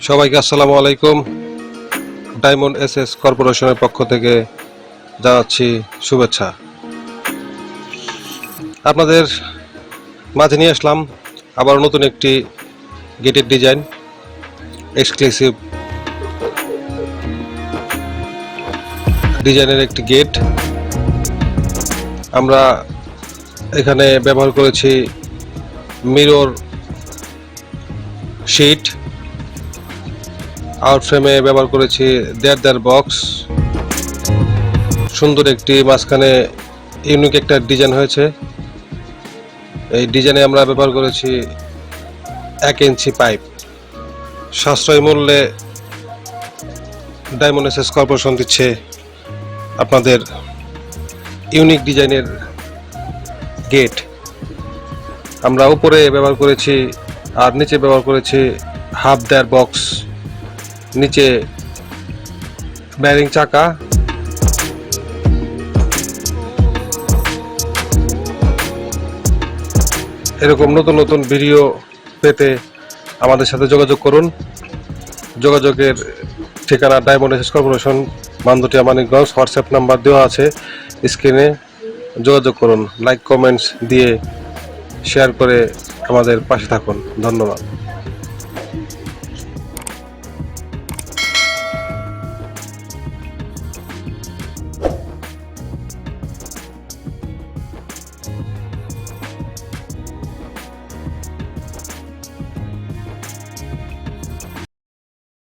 সবাইকে আসসালামু আলাইকুম। ডায়মন্ড এসএস কর্পোরেশনের পক্ষ থেকে জানাচ্ছি শুভেচ্ছা। আপনাদের মাঝে নিয়ে আসলাম আবার নতুন একটি গেটের ডিজাইন, এক্সক্লুসিভ ডিজাইনের একটি গেট। আমরা এখানে ব্যবহার করেছি মিরর শিট, আউট ফ্রেমে ব্যবহার করেছি দেড় বক্স। সুন্দর একটি মাঝখানে ইউনিক একটা ডিজাইন হয়েছে। এই ডিজাইনে আমরা ব্যবহার করেছি 1 ইঞ্চি পাইপ। সাশ্রয়ী মূল্যে ডায়মন্ড এসএস কর্পোরেশন দিচ্ছে আপনাদের ইউনিক ডিজাইনের গেট। আমরা উপরে ব্যবহার করেছি আর নিচে ব্যবহার করেছি হাফ দেয়ার বক্স, নিচে ব্যারিং চাকা। এরকম নতুন নতুন ভিডিও পেতে আমাদের সাথে যোগাযোগ করুন। যোগাযোগের ঠিকানা diamond SS corporation, Mandutia, Manikganj. WhatsApp number দেওয়া আছে স্ক্রিনে, যোগাযোগ করুন। লাইক কমেন্টস দিয়ে শেয়ার করে আমাদের পাশে থাকুন। ধন্যবাদ।